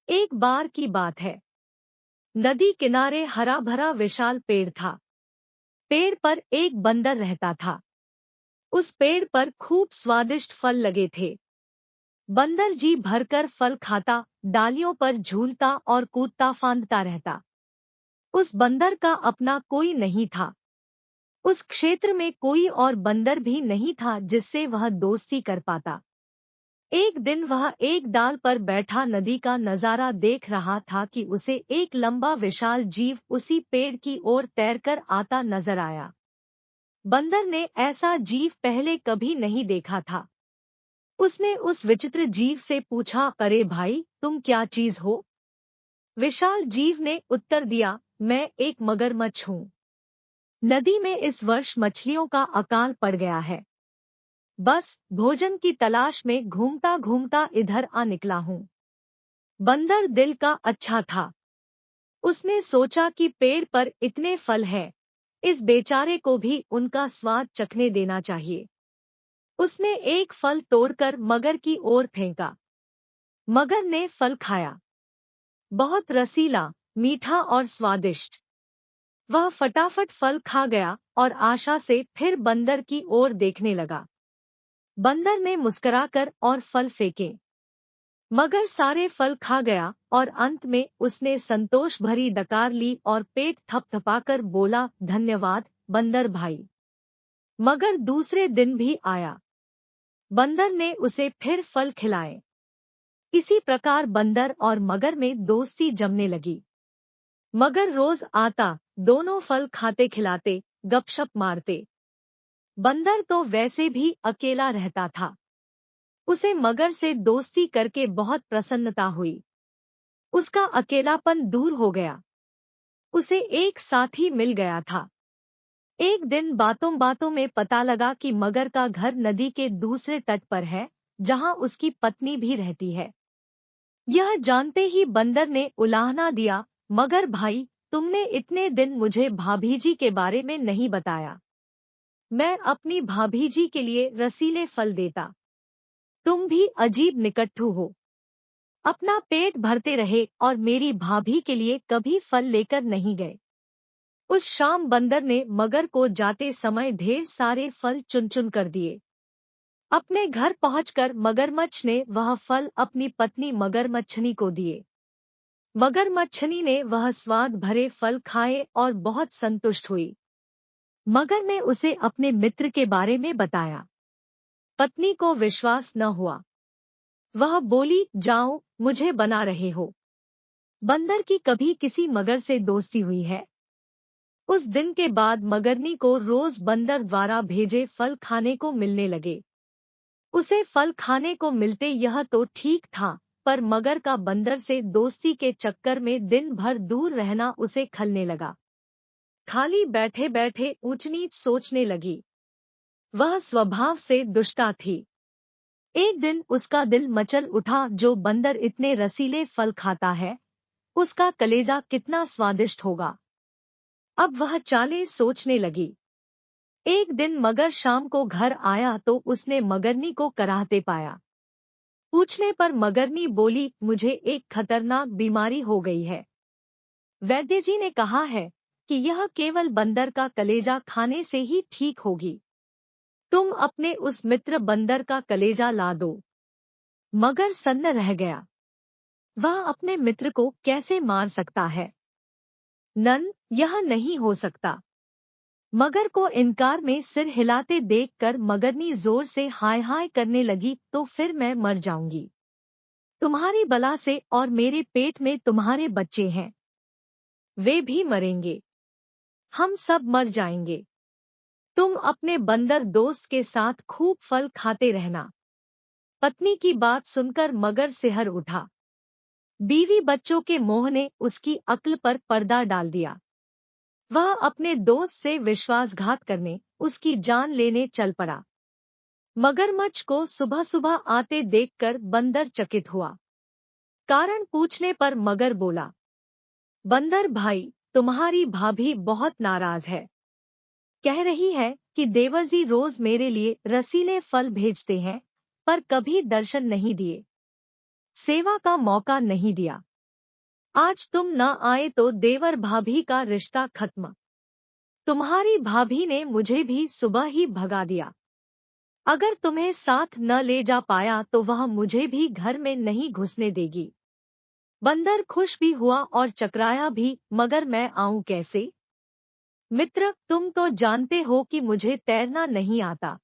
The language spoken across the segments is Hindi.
एक बार की बात है। नदी किनारे हरा भरा विशाल पेड़ था। पेड़ पर एक बंदर रहता था। उस पेड़ पर खूब स्वादिष्ट फल लगे थे। बंदर जी भरकर फल खाता, डालियों पर झूलता और कूदता फांदता रहता। उस बंदर का अपना कोई नहीं था। उस क्षेत्र में कोई और बंदर भी नहीं था जिससे वह दोस्ती कर पाता। एक दिन वह एक डाल पर बैठा नदी का नजारा देख रहा था कि उसे एक लंबा विशाल जीव उसी पेड़ की ओर तैरकर आता नजर आया। बंदर ने ऐसा जीव पहले कभी नहीं देखा था। उसने उस विचित्र जीव से पूछा, अरे भाई, तुम क्या चीज हो? विशाल जीव ने उत्तर दिया, मैं एक मगरमच्छ हूँ। नदी में इस वर्ष मछलियों का अकाल पड़ गया है। बस भोजन की तलाश में घूमता घूमता इधर आ निकला हूँ। बंदर दिल का अच्छा था। उसने सोचा कि पेड़ पर इतने फल हैं, इस बेचारे को भी उनका स्वाद चखने देना चाहिए। उसने एक फल तोड़कर मगर की ओर फेंका। मगर ने फल खाया। बहुत रसीला, मीठा और स्वादिष्ट। वह फटाफट फल खा गया और आशा से फिर बंदर की ओर देखने लगा। बंदर ने मुस्कुराकर और फल फेंके। मगर सारे फल खा गया और अंत में उसने संतोष भरी डकार ली और पेट थपथपाकर बोला, धन्यवाद बंदर भाई। मगर दूसरे दिन भी आया। बंदर ने उसे फिर फल खिलाए। इसी प्रकार बंदर और मगर में दोस्ती जमने लगी। मगर रोज आता, दोनों फल खाते खिलाते, गपशप मारते। बंदर तो वैसे भी अकेला रहता था। उसे मगर से दोस्ती करके बहुत प्रसन्नता हुई। उसका अकेलापन दूर हो गया। उसे एक साथी मिल गया था। एक दिन बातों बातों में पता लगा कि मगर का घर नदी के दूसरे तट पर है, जहां उसकी पत्नी भी रहती है। यह जानते ही बंदर ने उलाहना दिया, मगर भाई, तुमने इतने दिन मुझे भाभी जी के बारे में नहीं बताया। मैं अपनी भाभी जी के लिए रसीले फल देता। तुम भी अजीब निकट्ठू हो। अपना पेट भरते रहे और मेरी भाभी के लिए कभी फल लेकर नहीं गए। उस शाम बंदर ने मगर को जाते समय ढेर सारे फल चुन चुन कर दिए। अपने घर पहुंचकर मगरमच्छ ने वह फल अपनी पत्नी मगरमच्छनी को दिए। मगरमच्छनी ने वह स्वाद भरे फल खाए और बहुत संतुष्ट हुई। मगर ने उसे अपने मित्र के बारे में बताया। पत्नी को विश्वास न हुआ। वह बोली, जाओ, मुझे बना रहे हो। बंदर की कभी किसी मगर से दोस्ती हुई है? उस दिन के बाद मगरनी को रोज बंदर द्वारा भेजे फल खाने को मिलने लगे। उसे फल खाने को मिलते यह तो ठीक था, पर मगर का बंदर से दोस्ती के चक्कर में दिन भर दूर रहना उसे खलने लगा। खाली बैठे बैठे ऊंच नीच सोचने लगी। वह स्वभाव से दुष्टा थी। एक दिन उसका दिल मचल उठा, जो बंदर इतने रसीले फल खाता है, उसका कलेजा कितना स्वादिष्ट होगा। अब वह चालें सोचने लगी। एक दिन मगर शाम को घर आया तो उसने मगरनी को कराहते पाया। पूछने पर मगरनी बोली, मुझे एक खतरनाक बीमारी हो गई है। वैद्य जी ने कहा है कि यह केवल बंदर का कलेजा खाने से ही ठीक होगी। तुम अपने उस मित्र बंदर का कलेजा ला दो। मगर सन्न रह गया। वह अपने मित्र को कैसे मार सकता है? नन, यह नहीं हो सकता। मगर को इनकार में सिर हिलाते देखकर मगरनी जोर से हाय हाय करने लगी, तो फिर मैं मर जाऊंगी। तुम्हारी बला से और मेरे पेट में तुम्हारे बच्चे हैं, वे भी मरेंगे। हम सब मर जाएंगे। तुम अपने बंदर दोस्त के साथ खूब फल खाते रहना। पत्नी की बात सुनकर मगर सिहर उठा। बीवी बच्चों के मोह ने उसकी अक्ल पर पर्दा डाल दिया। वह अपने दोस्त से विश्वासघात करने, उसकी जान लेने चल पड़ा। मगरमच्छ को सुबह सुबह आते देखकर बंदर चकित हुआ। कारण पूछने पर मगर बोला, बंदर भाई, तुम्हारी भाभी बहुत नाराज है। कह रही है कि देवर जी रोज मेरे लिए रसीले फल भेजते हैं, पर कभी दर्शन नहीं दिए, सेवा का मौका नहीं दिया। आज तुम न आए तो देवर भाभी का रिश्ता खत्म। तुम्हारी भाभी ने मुझे भी सुबह ही भगा दिया। अगर तुम्हें साथ न ले जा पाया तो वह मुझे भी घर में नहीं घुसने देगी। बंदर खुश भी हुआ और चकराया भी, मगर मैं आऊं कैसे? मित्र, तुम तो जानते हो कि मुझे तैरना नहीं आता।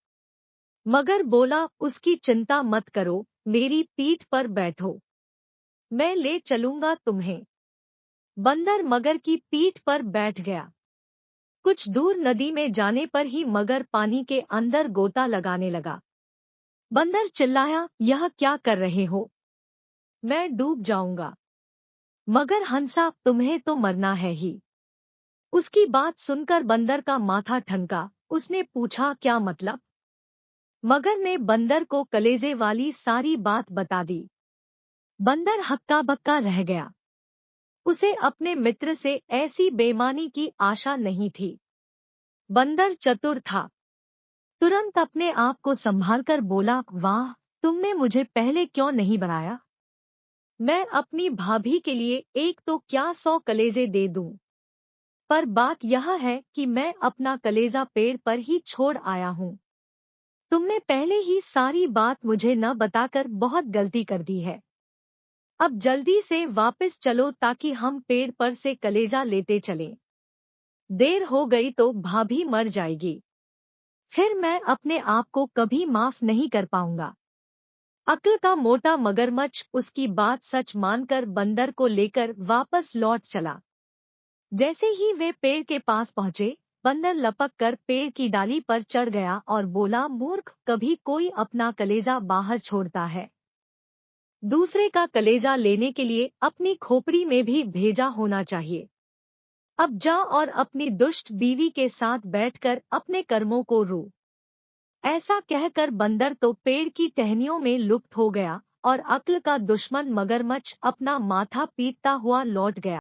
मगर बोला, उसकी चिंता मत करो, मेरी पीठ पर बैठो, मैं ले चलूंगा तुम्हें। बंदर मगर की पीठ पर बैठ गया। कुछ दूर नदी में जाने पर ही मगर पानी के अंदर गोता लगाने लगा। बंदर चिल्लाया, यह क्या कर रहे हो? मैं डूब जाऊंगा। मगर हंसा, तुम्हें तो मरना है ही। उसकी बात सुनकर बंदर का माथा ठनका। उसने पूछा, क्या मतलब? मगर ने बंदर को कलेजे वाली सारी बात बता दी। बंदर हक्का बक्का रह गया। उसे अपने मित्र से ऐसी बेईमानी की आशा नहीं थी। बंदर चतुर था। तुरंत अपने आप को संभालकर बोला, वाह, तुमने मुझे पहले क्यों नहीं बनाया? मैं अपनी भाभी के लिए एक तो क्या 100 कलेजे दे दूं। पर बात यह है कि मैं अपना कलेजा पेड़ पर ही छोड़ आया हूँ। तुमने पहले ही सारी बात मुझे न बताकर बहुत गलती कर दी है। अब जल्दी से वापस चलो ताकि हम पेड़ पर से कलेजा लेते चलें। देर हो गई तो भाभी मर जाएगी। फिर मैं अपने आप को कभी माफ नहीं कर पाऊंगा। अक्ल का मोटा मगरमच्छ उसकी बात सच मानकर बंदर को लेकर वापस लौट चला। जैसे ही वे पेड़ के पास पहुंचे, बंदर लपक कर पेड़ की डाली पर चढ़ गया और बोला, मूर्ख, कभी कोई अपना कलेजा बाहर छोड़ता है? दूसरे का कलेजा लेने के लिए अपनी खोपड़ी में भी भेजा होना चाहिए। अब जा और अपनी दुष्ट बीवी के साथ बैठकर अपने कर्मों को रो। ऐसा कहकर बंदर तो पेड़ की टहनियों में लुप्त हो गया और अक्ल का दुश्मन मगरमच्छ अपना माथा पीटता हुआ लौट गया।